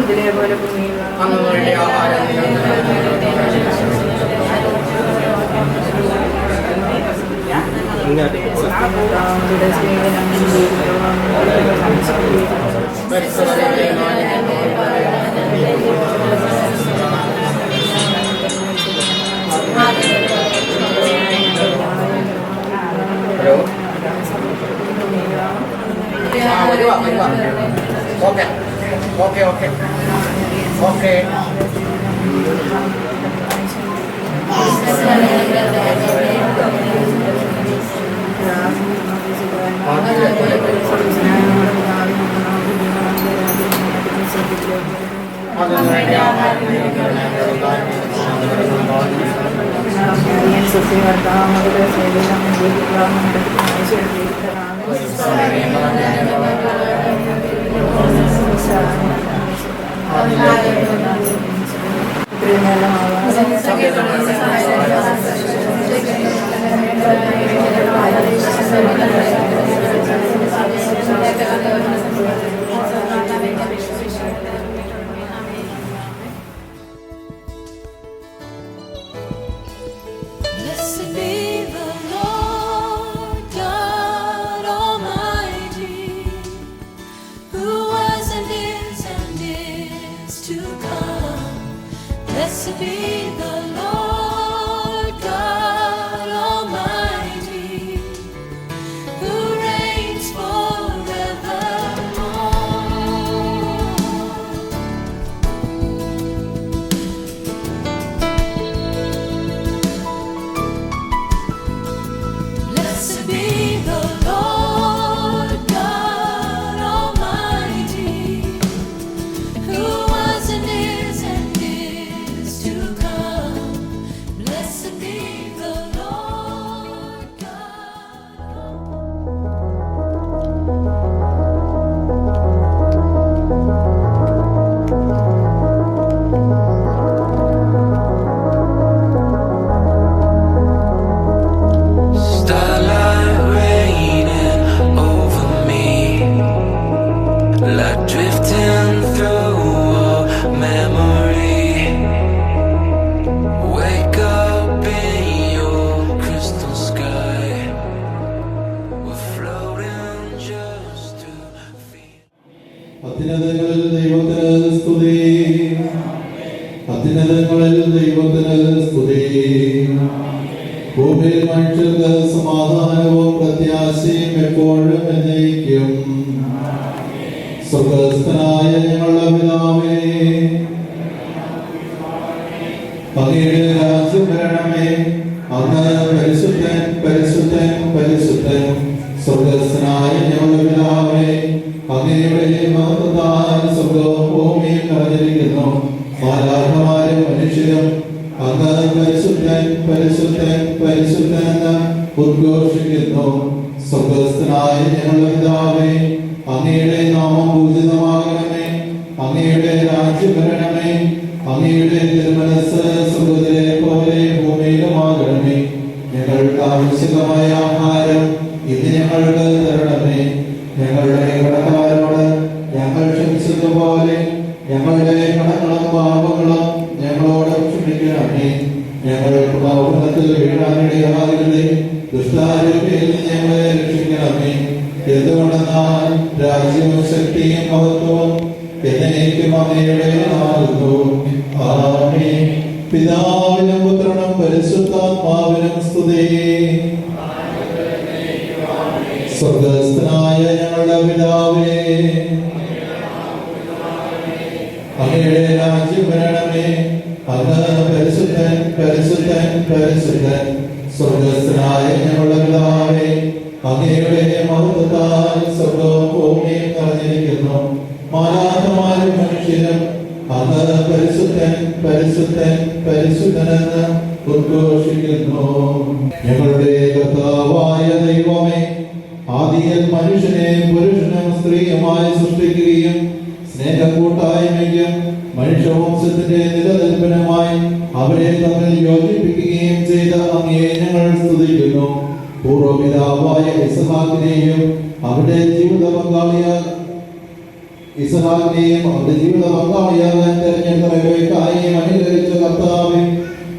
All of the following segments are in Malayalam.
ഇതിലേപോലെ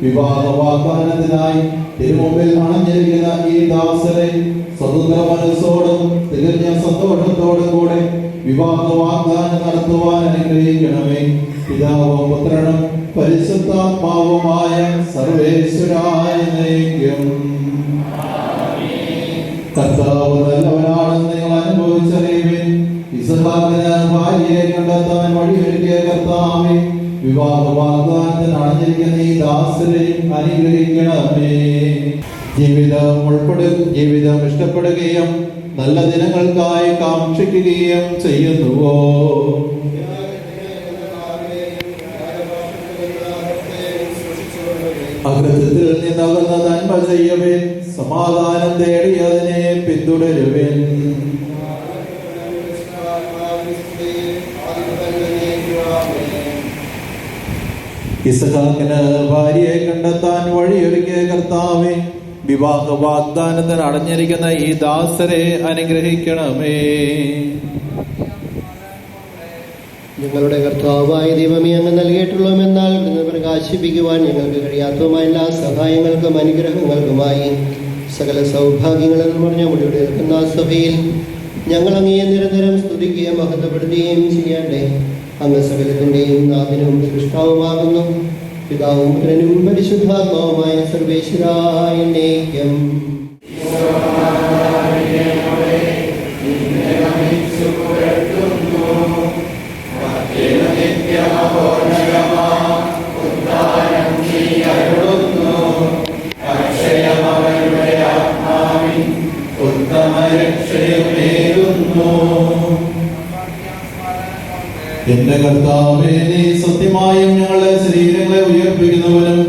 വിവാഹ വാഗ്ദാനത്തിനായി തിരുമുമ്പിൽ അണഞ്ഞിരിക്കുന്ന ഈ ദാസരെ സ്വതന്ത്ര മനസ്സോടും തികഞ്ഞ സന്തോഷത്തോടും കൂടെ വിവാഹ വാഗ്ദാനം നടത്തുവാൻ അനുഗ്രഹിക്കണമേ. പിതാവും പുത്രനും പരിശുദ്ധാത്മാവുമായ സർവേശ്വരായ നയിക്കും. കർത്താവ് നല്ലവനാണെന്ന് നിങ്ങൾ അനുഭവിച്ചറിയുവിൻ. ഇസ്ഹാക്കിന് ഭാര്യയെ കണ്ടെത്താൻ വഴിയൊരുക്കിയ കർത്താവേ, വിവാഹ വാഗ്ദാനത്തിന് അണഞ്ഞിരിക്കുന്ന ഈ ദാസരെ അനുഗ്രഹിക്കണമേ. ജീവിതം ഇഷ്ടപ്പെടുകയും നല്ല ദിനങ്ങൾക്കായി കാക്ഷിക്കുകയും ചെയ്യുന്നുവോ? അകൃത്യത്തിൽ നിന്നകന്ന നന്മ ചെയ്യുവിൻ, സമാധാനം തേടി അതിനെ പിന്തുടരുവിൻ. ഇസ്ഹാക്കിന് ഭാര്യയെ കണ്ടെത്താൻ വഴിയൊരുക്കിയ കർത്താവേ, വിവാഹ വാഗ്ദാനത്തിന് അടഞ്ഞിരിക്കുന്ന ഈ ദാസരെ അനുഗ്രഹിക്കണമേ. ഞങ്ങളുടെ കർത്താവായ ദൈവമേ, അങ്ങ് നൽകിയിട്ടുള്ളമെന്നാൽ ഇന്ന് പ്രകാശിപ്പിക്കുവാൻ ഞങ്ങൾക്ക് കഴിയാത്തതുമായ എല്ലാ സഹായങ്ങൾക്കും അനുഗ്രഹങ്ങൾക്കുമായി സകല സൗഭാഗ്യങ്ങളും പറഞ്ഞ മുടിയുടെ നിൽക്കുന്ന സഭയിൽ ഞങ്ങൾ അങ്ങയെ നിരന്തരം സ്തുതിക്കുകയും മഹത്വപ്പെടുത്തുകയും ചെയ്യണ്ടേ. അങ്ങ് സകലത്തിൻ്റെയും നാഥനും സൃഷ്ടാവുമാകുന്നു. പിതാവും പുത്രനും പരിശുദ്ധാത്മാവുമായ സർവേശ്വരായ നയിക്കും. എന്റെ കർത്താവേ, നീ സത്യമായും ഞങ്ങളുടെ ശരീരങ്ങളെ ഉയർപ്പിക്കുന്നവനും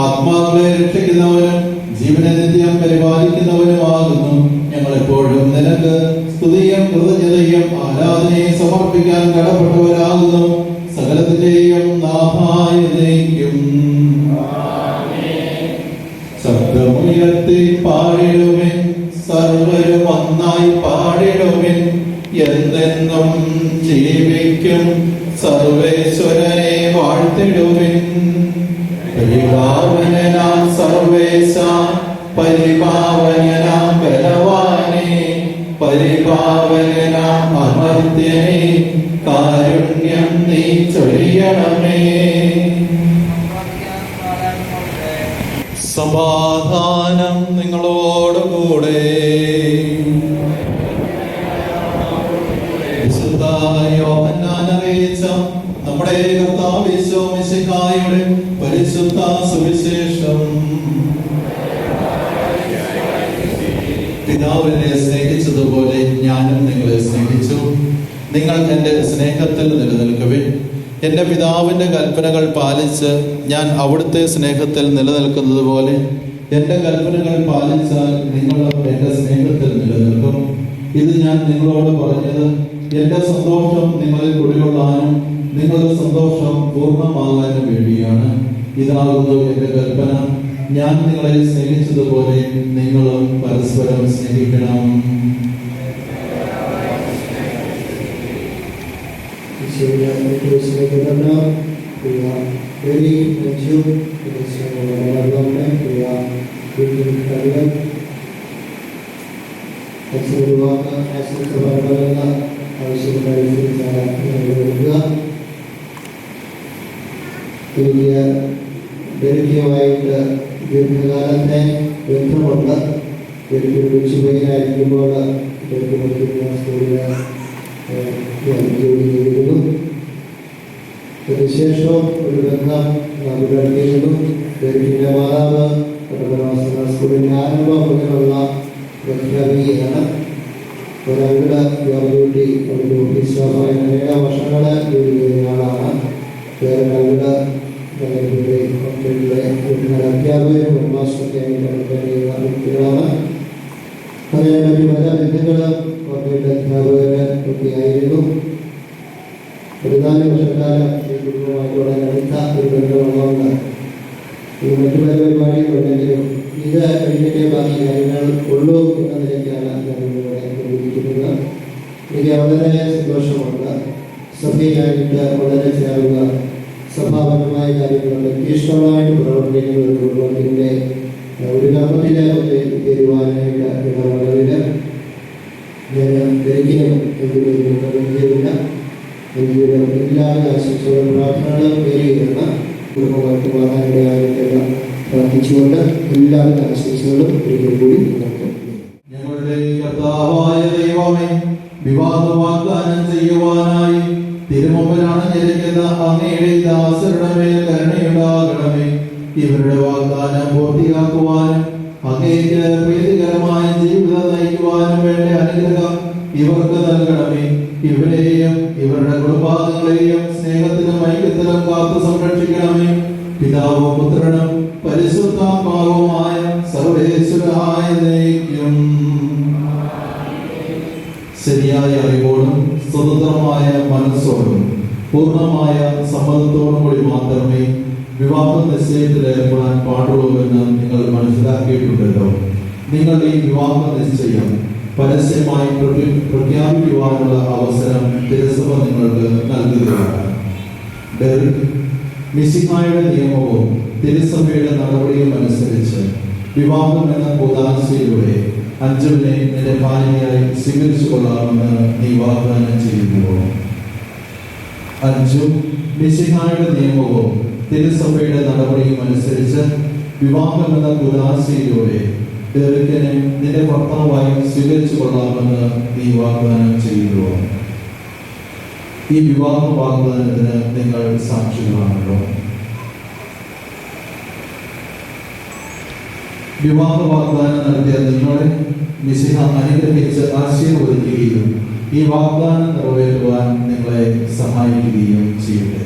ആത്മാക്കളെ രക്ഷിക്കുന്നവനും ജീവനെ നിത്യം പരിപാലിക്കുന്നവനുമാകുന്നു. ഞങ്ങളെപ്പോഴും നിനക്ക് സ്തുതിയും കൃതജ്ഞതയും ആരാധനയും സമർപ്പിക്കാൻ കടപ്പെട്ടവരാകുന്നു. സകലത്തിന്റെയും നാഥായ നയിക്കും. ശബ്ദമുയർത്തി പാടിടുവിൻ, സർവരും ഒന്നായി പാടിടുവിൻ. എന്നെന്നും ജീവിക്കും സർവേശ്വരനെ വാഴ്ത്തിടുവിൻ. പരിപാവനാം സർവേശ, പരിപാവനാം ബലവാനെ, പരിപാവനാം അമർത്യനെ, കാരുണ്യം നീ ചൊരിയണമേ. സമാധാനം നിങ്ങളോടുകൂടെ. യോഹന്നാൻ അറിയിച്ച നമ്മുടെ കർത്താവ് യേശു മിശിഹായുടെ പരിശുദ്ധ സുവിശേഷം. പിതാവിനെ സ്നേഹിച്ചതുപോലെ ഞാനും നിങ്ങളെ സ്നേഹിച്ചു. നിങ്ങൾ എൻ്റെ സ്നേഹത്തിൽ നിലനിൽക്കുവിൻ. എൻ്റെ പിതാവിൻ്റെ കൽപ്പനകൾ പാലിച്ച് ഞാൻ അവിടുത്തെ സ്നേഹത്തിൽ നിലനിൽക്കുന്നത് പോലെ എൻ്റെ കൽപ്പനകൾ പാലിച്ചാൽ നിങ്ങളും എൻ്റെ സ്നേഹത്തിൽ നിലനിൽക്കും. ഇത് ഞാൻ നിങ്ങളോട് പറഞ്ഞത് എന്റെ സന്തോഷം നിങ്ങളിൽ കുടികൊള്ളാനും നിങ്ങളുടെ സന്തോഷം പൂർണ്ണമാകാനും വേണ്ടിയാണ്. ഇതാകുന്നു എന്റെ കൽപ്പന, ഞാൻ നിങ്ങളെ സ്നേഹിച്ചതുപോലെ നിങ്ങളും പരസ്പരം സ്നേഹിക്കണം. ഡൽഹിയുമായിട്ട് ദീർഘകാലത്തെ ബന്ധമുണ്ട്. ഡൽഹി ഉച്ചവയിലായിരിക്കുമ്പോൾ ഡൽഹി സ്കൂളിൽ ജോലി ചെയ്തിരുന്നു. അതിനുശേഷം ഒരു ബന്ധം പുലർത്തിയിരുന്നു. ഡൽഹിയുടെ മാതാവ് പട്ടണവാസന സ്കൂളിൻ്റെ ആരംഭം മുതലുള്ള പ്രഖ്യാപിക്കുകയാണ്. ഒരവിടെ ജോലി ഒരു ഓഫീസ് സ്റ്റാഫായി 7 വർഷങ്ങൾ ജോലി ചെയ്യുന്നയാളാണ്. വേറെ അവിടെ അധ്യാപകരും ഹെഡ്മാസ്റ്ററൊക്കെയായി പ്രവർത്തന വ്യക്തികളാണ്. അങ്ങനെ മറ്റു പല ബന്ധുക്കളും കോർപ്പറേറ്റ് അധ്യാപകര് ഒക്കെയായിരുന്നു. 14 വർഷക്കാലം ഈ കുടുംബമായിട്ട് വളരെ അടുത്ത ഒരു ബന്ധമുള്ളതുകൊണ്ട് ഇത് മറ്റു പല പരിപാടികളുണ്ടെങ്കിലും ഇത് കഴിഞ്ഞിട്ടേ ബാക്കി കാര്യങ്ങൾ ഉള്ളൂ എന്ന നിലയ്ക്കാണ് ഞാനിവിടെ ഉപയോഗിക്കുന്നത്. എനിക്ക് വളരെ സന്തോഷമുണ്ട്. സഭയായിട്ട് വളരെ ചേർന്ന സഭാപരമായ കാര്യങ്ങളൊക്കെ ഇഷ്ടമായിട്ട് പ്രവർത്തിക്കുന്ന ഒരു കുടുംബത്തിൻ്റെ ഒരു കർമ്മത്തിലെ തീരുമാനമായിട്ട് ഇടപെടലിൽ ഞാൻ ധരിക്കണം എന്തില്ല എങ്കിലും എല്ലാവരും ആശംസകളും പ്രാർത്ഥനകളും നേരിടുന്ന കുടുംബങ്ങൾക്ക് മാറാനിടയായിട്ടുള്ള പ്രാർത്ഥിച്ചുകൊണ്ട് എല്ലാവരും ആശംസകളും ഒരിക്കൽ കൂടി നടത്തും. ഞങ്ങളുടെ കർത്താവായ ദൈവമേ, വിവാഹ വാഗ്ദാനം ചെയ്യുവാനായി തിരുമുമ്പിലാണ് ഞെരുങ്ങുന്ന അങ്ങയുടെ ദാസരുടെ മേൽ കരുണയുണ്ടാകണമേ. ഇവരുടെ വാഗ്ദാനം പൂർത്തിയാക്കുവാനും അങ്ങേക്ക് പ്രീതികരമായ ജീവിതം നയിക്കുവാനും വേണ്ട അനുഗ്രഹം ഇവർക്ക് നൽകണമേ. ഇവരെയും ഇവരുടെ കുടുംബാംഗങ്ങളെയും സ്നേഹത്തിലും ഐക്യത്തിലും കാത്തു സംരക്ഷിക്കണമേ. പിതാവും പുത്രനും പരിശുദ്ധാത്മാവുമായ സർവേശ്വരായ ദൈവം ശരിയായ അറിവോടും സ്വതന്ത്രമായ മനസ്സോടും പൂർണ്ണമായ സമ്മതത്തോടും കൂടി മാത്രമേ വിവാഹ നിശ്ചയത്തിൽ ഏർപ്പെടാൻ പാടുള്ളൂവെന്ന് നിങ്ങൾ മനസ്സിലാക്കിയിട്ടുണ്ടല്ലോ. നിങ്ങൾ ഈ വിവാഹ നിശ്ചയം പരസ്യമായി പ്രഖ്യാപിക്കുവാനുള്ള അവസരം തിരുസഭ നിങ്ങൾക്ക് നൽകുകയാണ്. മിശിഹായുടെ നിയമവും തിരുസഭയുടെ നടപടിയും അനുസരിച്ച് വിവാഹം എന്ന കൂദാശയിലൂടെ അഞ്ജുവിനെ നിന്റെ ഭാര്യയായി സ്വീകരിച്ചു കൊള്ളാമെന്ന് നീ വാഗ്ദാനം ചെയ്യുന്നുവോ? അഞ്ജു മിശിഹായുടെ നിയമവും തിരുസഭയുടെ നടപടിയും അനുസരിച്ച് വിവാഹം എന്ന കൂദാശയിലൂടെ ഡെറിക്കിനെ നിന്റെ ഭർത്താവായി സ്വീകരിച്ചു കൊള്ളാമെന്ന് നീ വാഗ്ദാനം ചെയ്യുന്നുവോ? ഈ വിവാഹ വാഗ്ദാനത്തിന് നിങ്ങൾ സാക്ഷികളാണല്ലോ. വിവാഹ വാഗ്ദാനം നടത്തിയ നിങ്ങളെ മിശിഹ അനുഗ്രഹിച്ച് ആശീർവദിക്കുകയും ഈ വാഗ്ദാനം നിറവേറ്റുവാൻ നിങ്ങളെ സഹായിക്കുകയും ചെയ്യട്ടെ.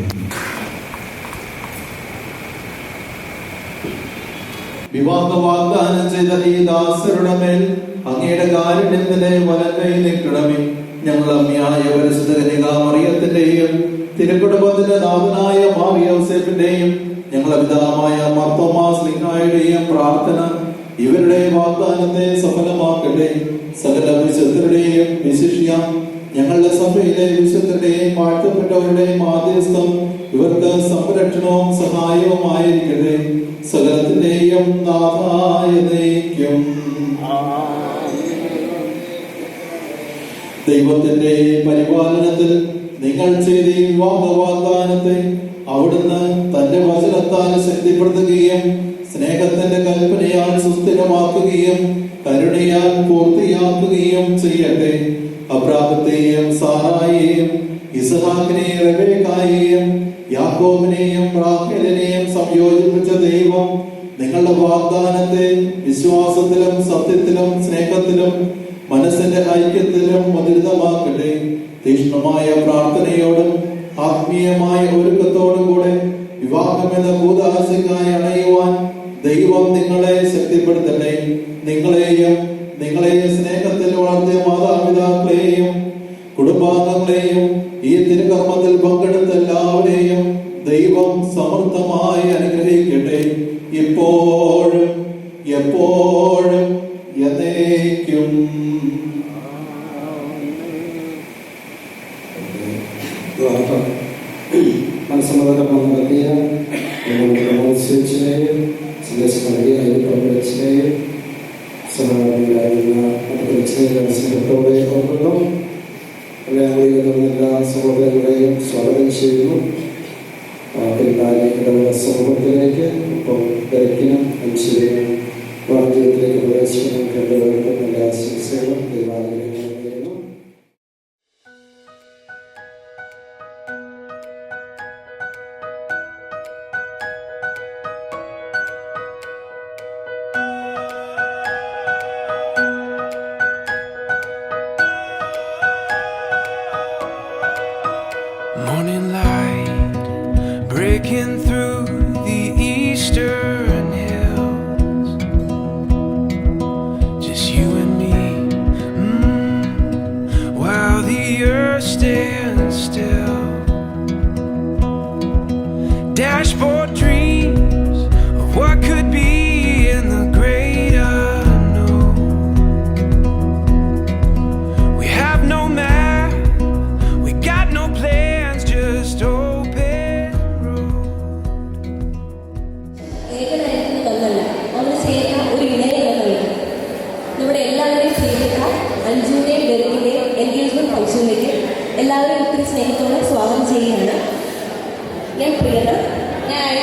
വിവാഹ വാഗ്ദാനം ചെയ്ത ഈ ദാസരുടെ മേൽ അങ്ങയുടെ കാരുണ്യത്തിന്റെ വലങ്കൈ നിൽക്കണമേ. ഞങ്ങൾ അമ്മയായ പരിശുദ്ധ കന്യകാമറിയത്തിന്റെയും തിരുക്കുടുംബത്തിന്റെ നാഥനായ മാർ യോസേഫിന്റെയും ഞങ്ങളുടെ പിതാവായ മാർത്തോമാ ശ്ലീഹായുടെയും പ്രാർത്ഥന ഇവരുടെ വാഗ്ദാനത്തെ സഫലമാക്കട്ടെ. സകല വിശുദ്ധരുടെയും വിശിഷ്യ ഞങ്ങളുടെ സഭയിലെ വിശുദ്ധരുടെയും വാഴ്ത്തപ്പെട്ടവരുടെയും മാധ്യസ്ഥം ഇവർക്ക് സംരക്ഷണവും സഹായവുമായിരിക്കട്ടെ. സകലത്തിന്റെയും നാഥായ ദൈവം ദൈവത്തിന്റെ പരിപാലനത്തിൽ നിങ്ങൾ ചെയ്ത ഈ വിവാഹ വാഗ്ദാനത്തെ അവിടുന്ന് തന്റെ വചനത്താൽ ശക്തിപ്പെടുത്തുകയും സ്നേഹത്തിന്റെ കൽപ്പനയാൽ സുസ്ഥിരമാക്കുകയും കരുണയാൽ പൂർത്തിയാക്കുകയും ചെയ്യട്ടെ. അബ്രാഹത്തെയും സാറായെയും ഇസ്ഹാക്കിനെയും റെബേക്കായെയും യാക്കോബിനെയും റാഹേലിനെയും സംയോജിപ്പിച്ച ദൈവം നിങ്ങളുടെ വാഗ്ദാനത്തെ വിശ്വാസത്തിലും സത്യത്തിലും സ്നേഹത്തിലും മനസ്സിന്റെ ഐക്യത്തിലും മധുരിതമാക്കട്ടെ. തീക്ഷ്ണമായ പ്രാർത്ഥനയോടും ആത്മീയമായ ഒരുക്കത്തോടും കൂടെ വിവാഹമെന്ന കൂദാശയ്ക്കായി അണയുവാൻ ദൈവം നിങ്ങളെ ശക്തിപ്പെടുത്തട്ടെ. നിങ്ങളെയും സ്നേഹത്തിൽ വളർത്തിയ മാതാപിതാക്കളെയും കുടുംബാംഗങ്ങളെയും ഈ തിരുകർമ്മത്തിൽ പങ്കെടുത്ത എല്ലാവരെയും ദൈവം സമൃദ്ധമായി അനുഗ്രഹിക്കട്ടെ. ഇപ്പോഴും എപ്പോഴും എന്നേക്കും. മനസ്സമ്മതം നടത്തിയ സ്വിച്ചിനെയും സന്ദേശം നൽകിയ പങ്കെടുപ്പിനെയും സഹകാരികളായിരുന്ന സ്നേഹത്തോടെ ഓർക്കുന്നു. എല്ലാ സഹോദരങ്ങളെയും സ്വാഗതം ചെയ്യുന്നു. സമൂഹത്തിലേക്ക് ഒപ്പം തിരക്കിനും അനുസരിക്കും വാർത്തയിലേക്ക് പ്രവേശിക്കണം. രണ്ടുപേർക്കും എല്ലാ ആശംസകളും ദൈവാനുഗ്രഹങ്ങളും നേരുന്നു. Morning light breaking through the eastern hills, just you and me, while the earth stands still. Dashboard dreams of what could be in the great unknown. We have no map, we got no plan, just open road. എല്ലാവരും ഒത്തിരി സ്നേഹത്തോടെ സ്വാഗതം ചെയ്യുകയാണ്. ഞാൻ പ്രിയത, ഞാൻ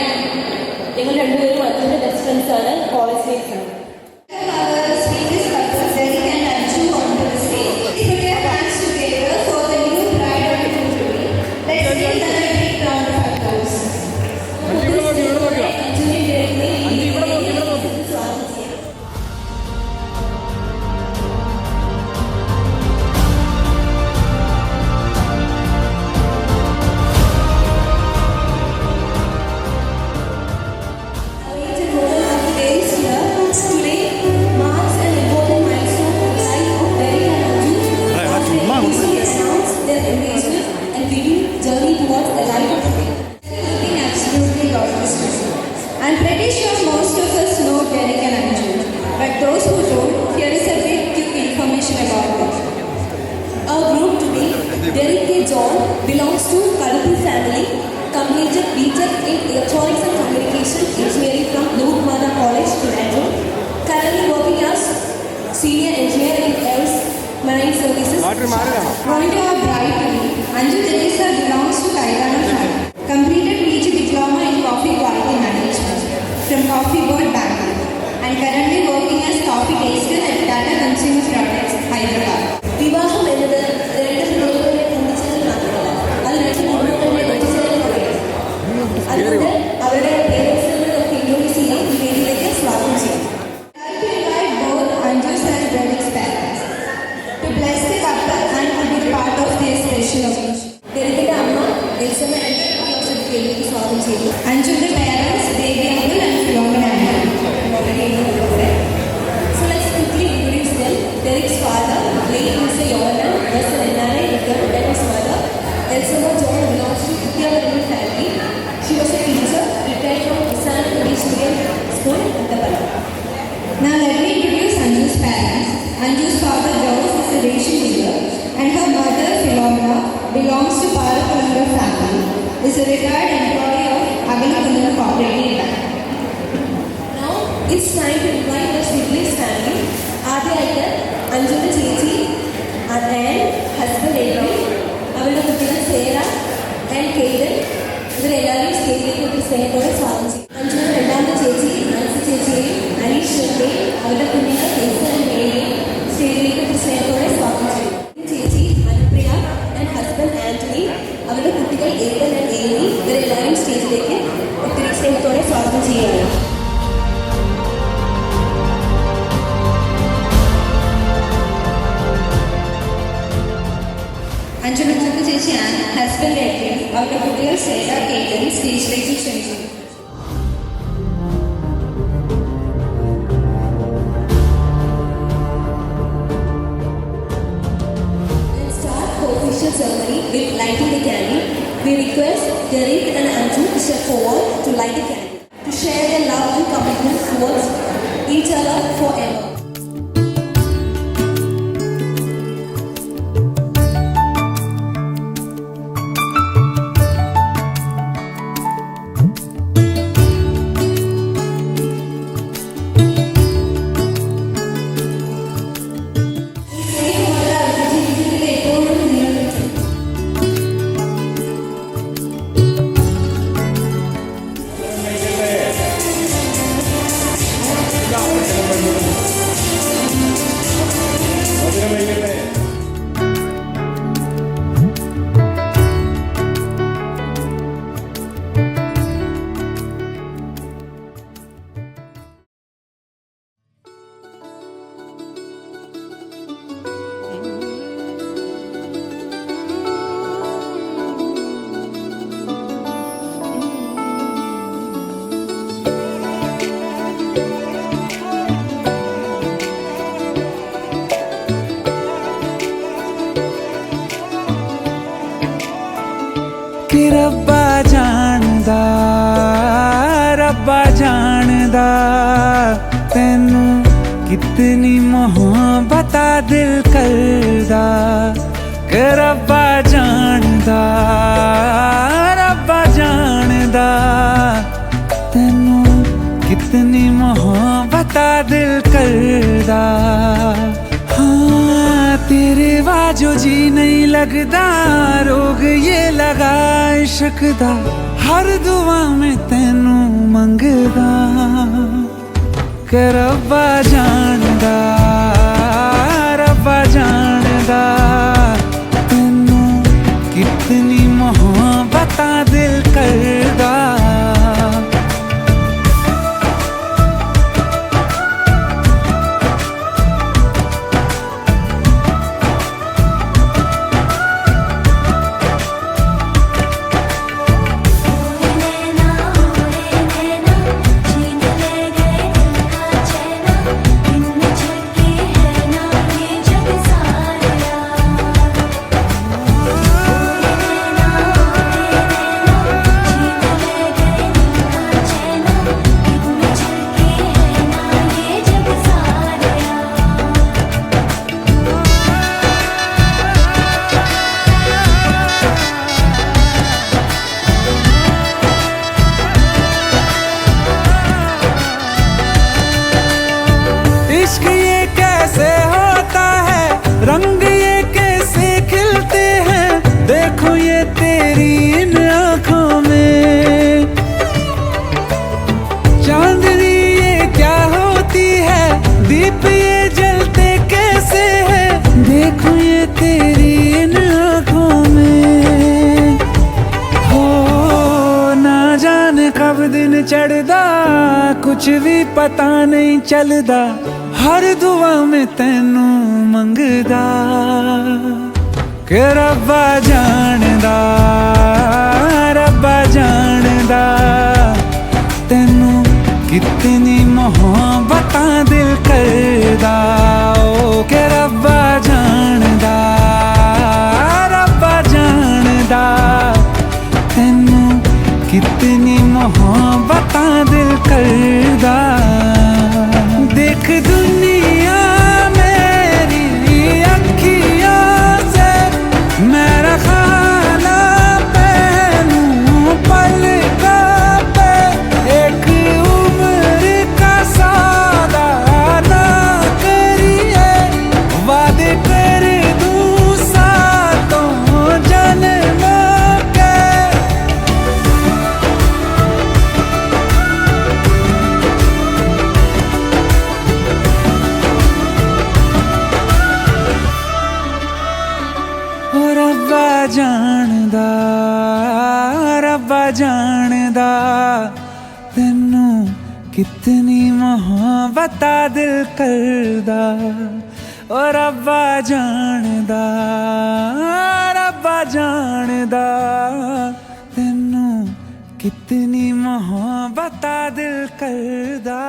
ഞങ്ങൾ രണ്ടുപേരും അച്ഛൻ്റെ ബെസ്റ്റ് ഫ്രണ്ട്സാണ്, കോളേജ് മേറ്റ്സ് ആണ്. I'm pretty sure most of us know Derek and Anju, but those who don't, here is a bit quick information about them. Our group today, Derek K. John belongs to Kadupul family, completed BTech in Electronics and Communication Engineering from Lookmana College, Trivandrum, currently working as Senior Engineer in Air Marine Services. Going to our bride today, Anju Teresa belongs to Kairana family, completed PG Diploma in Coffee Quality Management from Coffee Board, Bangalore, and currently working as coffee taster at Tata Consumer Products, Hyderabad. വിവാഹം എന്നത് രണ്ട് ഹൃദയങ്ങളെ ഒന്നിച്ചതിൽ മാത്രമല്ല, അത് രണ്ട് കുടുംബങ്ങളുടെ ഒന്നിച്ചതിൽ കൂടെയാണ്. അതുകൊണ്ട് അവരുടെ പേരൻസിനെ നമുക്ക് ഇൻട്രോഡ്യൂസ് ചെയ്യാം, ഈ വേദിയിലേക്ക് സ്വാഗതം ചെയ്യാം. I'd like to invite both Anju's and Derek's parents to bless the couple and to be part of their special occasion. ഡെറിക്കിന്റെ അമ്മ എൽസമ്മ വേദിയിലേക്ക് സ്വാഗതം ചെയ്യുന്നു. Anju's parents, baby uncle and Philomena uncle. So let's quickly introduce them. Derek's father, late Mr. Yolanda, was an NRI returned and his mother, Elzama John, belongs to Vidyavarman family. She was a teacher, retired from Isan English Medium School, Uttapalli. Now let me introduce Anju's parents. Anju's father Jones is a ration dealer and her mother Philomena belongs to Parakulanga family, is a retired employee of Agalakundan Cooperative Bank. Now it's time to invite the Swiftly's family. ആദ്യമായിട്ട് അഞ്ജുവിൻ്റെ ചേച്ചി ആൻഡ് ഹസ്ബൻഡ് എബ്രോ, അവരുടെ കുട്ടികൾ സേറ ആൻഡ് കെയ്ഡൻ, ഇവരെല്ലാവരും സ്റ്റേജിലേക്ക് ഒരു സ്നേഹത്തോടെ സ്വാഗതം ചെയ്യും. അഞ്ജുവിൻ്റെ രണ്ടാമത്തെ ചേച്ചി അൻസി ചേച്ചിയെയും അനീഷിനെയും അവരുടെ കുഞ്ഞുങ്ങൾ എസ് ആൻഡ് മേരിയെയും സ്റ്റേജിലേക്ക് ഒരു സ്നേഹത്തോടെ സ്വാഗതം ചെയ്യും. ചേച്ചി അനുപ്രിയ ആൻഡ് ഹസ്ബൻഡ് ആന്റണി, അവരുടെ കുട്ടികൾ ഏവൻ ആൻഡ് ഏമി, ഇവരെല്ലാവരും സ്റ്റേജിലേക്ക് ഒത്തിരി സ്നേഹത്തോടെ സ്വാഗതം ചെയ്യുകയാണ്. അഞ്ജുനത്തിന്റെ ചേച്ചി ആൻ, ഹസ്ബൻഡ് ഏട്ടൻ, അവരുടെ കുട്ടികൾ സേല കേട്ടൻ സ്റ്റേജിലേക്ക് ക്ഷണിച്ചു. Let's start the official ceremony with lighting the candle. We request Derek and Anju to step forward to light the candle, to share their love and commitment towards each other forever. ਰੱਬਾ ਜਾਣਦਾ ਤੈਨੂੰ ਕਿਤਨੀ ਮੁਹੱਬਤ ਦਿਲ ਕਰਦਾ ਕਿ ਰੱਬਾ ਜਾਣਦਾ ਤੈਨੂੰ ਕਿਤਨੀ ਮੁਹੱਬਤ ਦਿਲ ਕਰਦਾ ਹਾਂ ਤੇਰੇ जो जी नहीं लगदा रोग ये लगा इश्क दा हर दुआ में तेनू मंगदा कि रब्बा जानदा तेनू कितनी मोहब्बत दिल करदा रंग ये कैसे खिलते हैं देखो ये तेरी इन आँखों में चांदनी ये क्या होती है दीप ये जलते कैसे हैं देखो ये तेरी इन आँखों में हो ना जाने कब दिन चढ़दा कुछ भी पता नहीं चलदा हर दुआ में तेनू मंगदा कि रब्बा जानदा तेनू कितनी मोहब्बत दिल करदा ओ कि रब्बा जानदा तेनू कितनी मोहब्बत दिल करदा देख दुनिया मेरी अखियों से मेरा खाना पहनू पलकों पे एक उम्र का सौदा ना करिए वादे कर दूं सातों जन्मों के रब्बा जानदा तेनू कितनी मोहब्बत दिल करदा ओ रब्बा जानदा तेनू कितनी मोहब्बत दिल करदा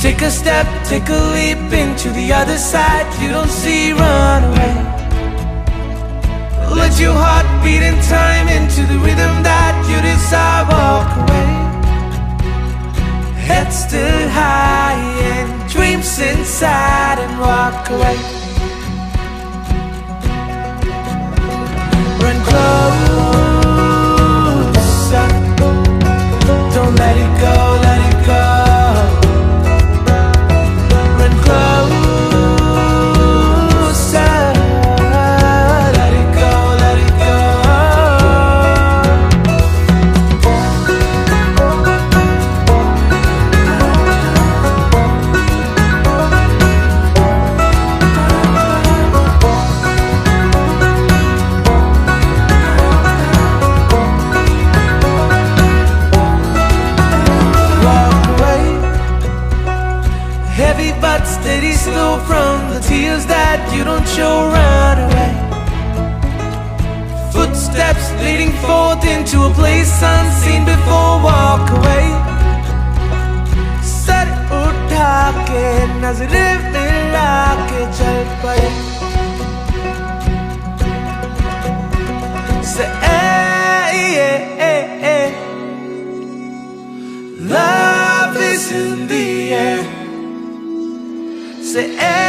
Take a step, take a leap into the other side. You don't see, run away. Let your heart beat in time into the rhythm that you desire. Walk away. Head still high and dreams inside and walk away. Run closer. Don't let it go, let it go. Steady slow from the tears that you don't show. Run away. Foot footsteps leading forth into a place unseen before. Walk away. Sir उठा के नजरें मिला के चल पड़े. Say, love is in the air. Say,